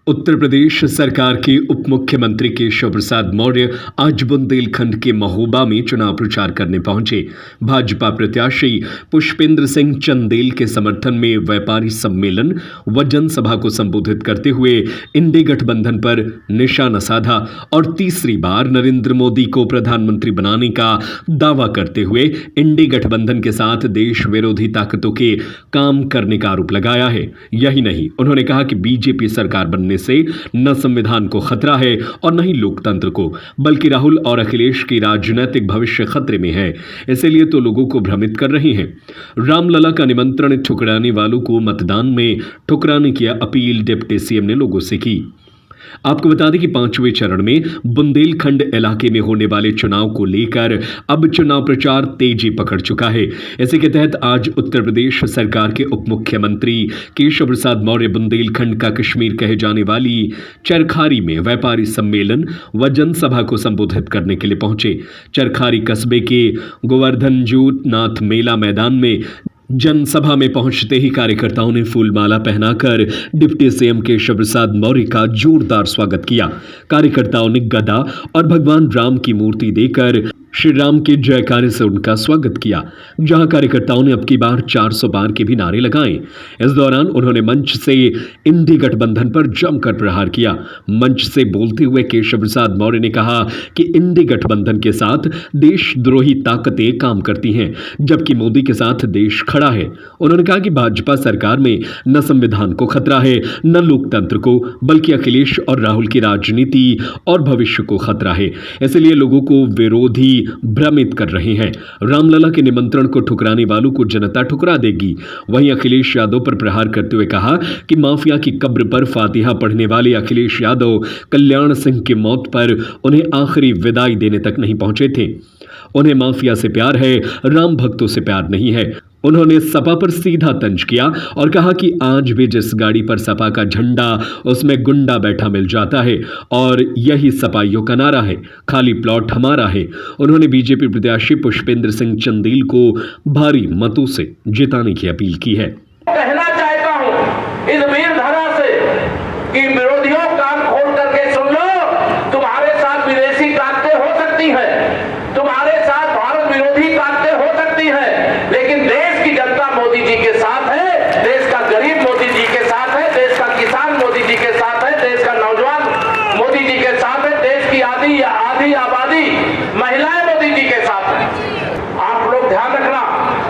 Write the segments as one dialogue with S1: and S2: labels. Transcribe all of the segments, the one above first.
S1: उत्तर प्रदेश सरकार के उप मुख्यमंत्री केशव प्रसाद मौर्य आज बुंदेलखंड के महोबा में चुनाव प्रचार करने पहुंचे। भाजपा प्रत्याशी पुष्पेंद्र सिंह चंदेल के समर्थन में व्यापारी सम्मेलन व जनसभा को संबोधित करते हुए इंडी गठबंधन पर निशाना साधा और तीसरी बार नरेंद्र मोदी को प्रधानमंत्री बनाने का दावा करते हुए इंडी गठबंधन के साथ देश विरोधी ताकतों के काम करने का आरोप लगाया है। यही नहीं, उन्होंने कहा कि बीजेपी सरकार बनने से न संविधान को खतरा है और न ही लोकतंत्र को, बल्कि राहुल और अखिलेश की राजनीतिक भविष्य खतरे में है, इसीलिए तो लोगों को भ्रमित कर रहे हैं। रामलला का निमंत्रण ठुकराने वालों को मतदान में ठुकराने की अपील डिप्टी सीएम ने लोगों से की। आपको बता दें कि 5वें चरण में बुंदेलखंड इलाके में होने वाले चुनाव को लेकर अब चुनाव प्रचार तेजी पकड़ चुका है। इसी के तहत आज उत्तर प्रदेश सरकार के उप मुख्यमंत्री केशव प्रसाद मौर्य बुंदेलखंड का कश्मीर कहे जाने वाली चरखारी में व्यापारी सम्मेलन व जनसभा को संबोधित करने के लिए पहुंचे। चरखारी कस्बे के गोवर्धनजूत नाथ मेला मैदान में जनसभा में पहुंचते ही कार्यकर्ताओं ने फूलमाला पहनाकर डिप्टी सीएम केशव प्रसाद मौर्य का जोरदार स्वागत किया। कार्यकर्ताओं ने गदा और भगवान राम की मूर्ति देकर श्री राम के जयकारे से उनका स्वागत किया। जहां कार्यकर्ताओं ने अब की बार 400 पार के भी नारे लगाए। इस दौरान उन्होंने मंच से इंडी गठबंधन पर जमकर प्रहार किया। मंच से बोलते हुए केशव प्रसाद मौर्य ने कहा कि इंडी गठबंधन के साथ देशद्रोही ताकतें काम करती हैं, जबकि मोदी के साथ देश खड़ा है। उन्होंने कहा कि भाजपा सरकार में न संविधान को खतरा है न लोकतंत्र को, बल्कि अखिलेश और राहुल की राजनीति और भविष्य को खतरा है, इसलिए लोगों को विरोधी भ्रमित कर रहे हैं। रामलला के निमंत्रण को ठुकराने वालों को जनता ठुकरा देगी। वहीं अखिलेश यादव पर प्रहार करते हुए कहा कि माफिया की कब्र पर फातिहा पढ़ने वाले अखिलेश यादव कल्याण सिंह की मौत पर उन्हें आखिरी विदाई देने तक नहीं पहुंचे थे। उन्हें माफिया से प्यार है, राम भक्तों से प्यार नहीं है। उन्होंने सपा पर सीधा तंज किया और कहा कि आज भी जिस गाड़ी पर सपा का झंडा उसमें गुंडा बैठा मिल जाता है और यही सपाइयों का नारा है, खाली प्लॉट हमारा है। उन्होंने बीजेपी प्रत्याशी पुष्पेंद्र सिंह चंदेल को भारी मतों से जिताने की अपील की है।
S2: कहना चाहता हूं इस वीर धरा से कि विरोधियों कान खोल करके सुन लो, तुम्हारे साथ विदेशी ताकतें हो सकती है, तुम्हारे साथ भारत विरोधी ताकतें हो सकती है, लेकिन देश की जनता मोदी जी के साथ है, देश का गरीब मोदी जी के साथ है, देश का किसान मोदी जी के साथ है, देश का नौजवान मोदी जी के साथ है, देश की आधी आबादी महिलाएं मोदी जी के साथ है। आप लोग ध्यान रखना,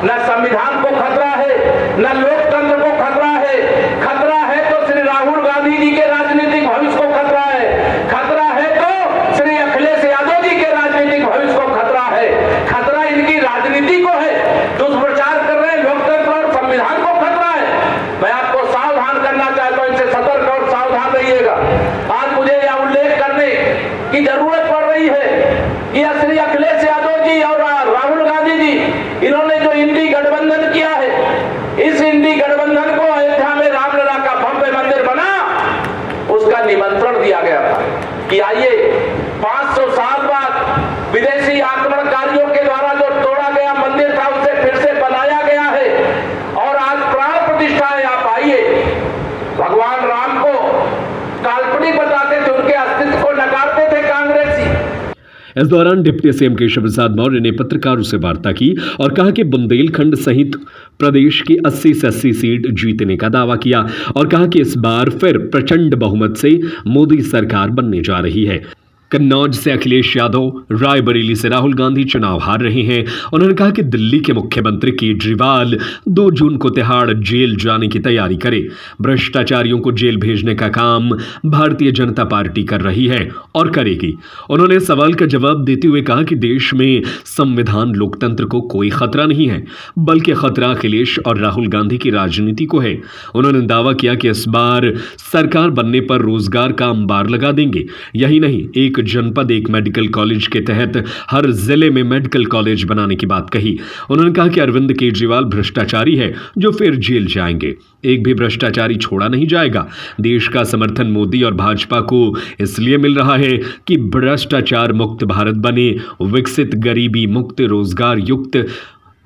S2: न संविधान को खतरा है न लोकतंत्र को खतरा है। खतरा है तो श्री राहुल गांधी जी के राजनीतिक भविष्य को खतरा है, खतरा है तो श्री अखिलेश यादव जी के राजनीतिक भविष्य को खतरा है। खतरा इनकी राजनीति को है, दुष्प्रचार कर रहे हैं, लोकतंत्र और संविधान को खतरा है। मैं आपको सावधान करना चाहता हूं, इनसे सतर्क और सावधान रहिएगा। आज मुझे यह उल्लेख करने की जरूरत पड़ रही है कि श्री अखिलेश यादव जी और राहुल गांधी जी इन्होंने जो इंडी गठबंधन किया है, इस इंडी गठबंधन को अयोध्या में रामलला का भव्य मंदिर बना, उसका निमंत्रण दिया गया था कि आइए 500 साल बाद विदेशी आक्रमणकारियों के द्वारा जो तोड़ा गया मंदिर था उसे फिर से बनाया गया है और आज प्राण प्रतिष्ठा है। आप आइए। भगवान राम को काल्पनिक बताते थे, उनके अस्तित्व को नकारते थे कांग्रेसी।
S1: इस दौरान डिप्टी सीएम केशव प्रसाद मौर्य ने पत्रकारों से वार्ता की और कहा कि बुंदेलखंड सहित प्रदेश की 80 से 80 सीट जीतने का दावा किया और कहा कि इस बार फिर प्रचंड बहुमत से मोदी सरकार बनने जा रही है। कन्नौज से अखिलेश यादव, रायबरेली से राहुल गांधी चुनाव हार रहे हैं। उन्होंने कहा कि दिल्ली के मुख्यमंत्री केजरीवाल 2 जून को तिहाड़ जेल जाने की तैयारी करे। भ्रष्टाचारियों को जेल भेजने का काम भारतीय जनता पार्टी कर रही है और करेगी। उन्होंने सवाल का जवाब देते हुए कहा कि देश में संविधान लोकतंत्र को कोई खतरा नहीं है, बल्कि खतरा अखिलेश और राहुल गांधी की राजनीति को है। उन्होंने दावा किया कि इस बार सरकार बनने पर रोजगार का अंबार लगा देंगे। यही नहीं, एक जनपद एक मेडिकल कॉलेज के तहत हर जिले में मेडिकल कॉलेज बनाने की बात कही। उन्होंने कहा कि अरविंद केजरीवाल भ्रष्टाचारी है जो फिर जेल जाएंगे। एक भी भ्रष्टाचारी छोड़ा नहीं जाएगा। देश का समर्थन मोदी और भाजपा को इसलिए मिल रहा है कि भ्रष्टाचार मुक्त भारत बने, विकसित गरीबी मुक्त, रोजगार युक्त,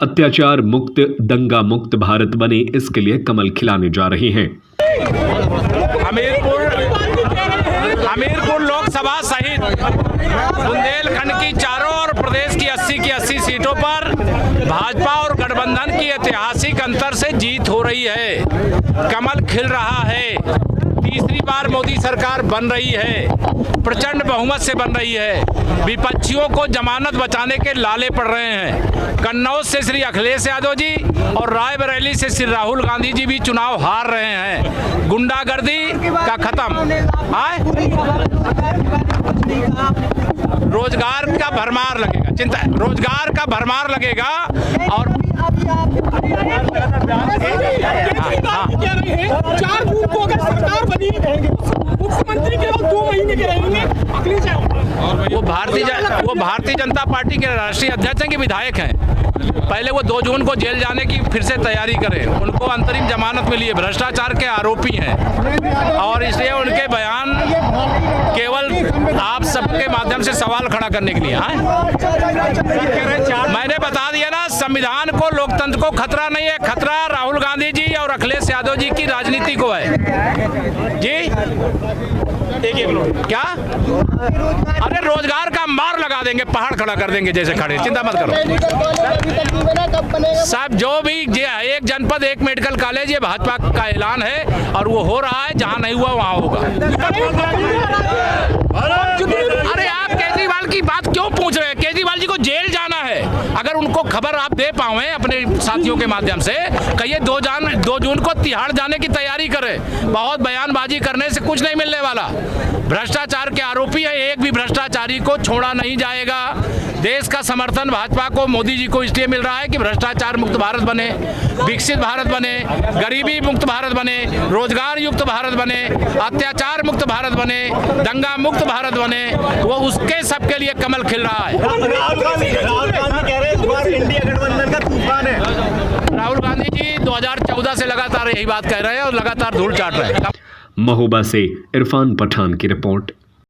S1: अत्याचार मुक्त, दंगा मुक्त भारत बने। इसके लिए कमल खिलाने जा रहे हैं।
S2: हमीरपुर
S3: हमीरपुर लोकसभा सहित बुंदेलखंड की चारों और प्रदेश की 80 सीटों पर भाजपा और गठबंधन की ऐतिहासिक अंतर से जीत हो रही है। कमल खिल रहा है। तीसरी बार मोदी सरकार बन रही है, प्रचंड बहुमत से बन रही है। विपक्षियों को जमानत बचाने के लाले पड़ रहे हैं। कन्नौज से श्री अखिलेश यादव जी और रायबरेली से श्री राहुल गांधी जी भी चुनाव हार रहे हैं। गुंडागर्दी का खत्म, रोजगार का भरमार लगेगा, चिंता रोजगार का भरमार लगेगा। और
S4: 4 जून को अगर सरकार बनी मुख्यमंत्री केवल 2 महीने के रहेंगे, अखिलेश
S3: वो भारतीय जनता पार्टी के राष्ट्रीय अध्यक्ष हैं कि विधायक हैं। पहले वो 2 जून को जेल जाने की फिर से तैयारी करें। उनको अंतरिम जमानत मिली है, भ्रष्टाचार के आरोपी हैं और इसलिए उनके बयान केवल आप सबके माध्यम से सवाल खड़ा करने के लिए मैंने बता दिया ना, संविधान को, लोकतंत्र को खतरा नहीं है। खतरा राहुल गांधी जी और अखिलेश यादव जी की राजनीति को है जी। क्या? अरे रोजगार का मार लगा देंगे, पहाड़ खड़ा कर देंगे जैसे खड़े, चिंता मत करो साहब। जो भी एक जनपद एक मेडिकल कॉलेज, ये भाजपा का ऐलान है और वो हो रहा है। जहां नहीं हुआ वहां होगा। अरे आप केजरीवाल की बात क्यों पूछ रहे हैं? केजरीवाल जी को जेल जाना है। अगर उनको खबर आप दे पाए अपने साथियों के माध्यम से, कहिए 2 जून को तिहाड़ जाने की तैयारी करें। बहुत बयानबाजी करने से कुछ नहीं मिलने वाला। भ्रष्टाचार के आरोपी है, एक भी भ्रष्टाचारी को छोड़ा नहीं जाएगा। देश का समर्थन भाजपा को, मोदी जी को इसलिए मिल रहा है कि भ्रष्टाचार मुक्त भारत बने, विकसित भारत बने, गरीबी मुक्त भारत बने, रोजगार युक्त भारत बने, अत्याचार मुक्त भारत बने, दंगा मुक्त भारत बने। वो उसके सबके लिए कमल खिल रहा है। राहुल गांधी जी 2014 से लगातार यही बात कह रहे हैं और लगातार धूल चाट रहे हैं।
S1: महोबा से इरफान पठान की रिपोर्ट।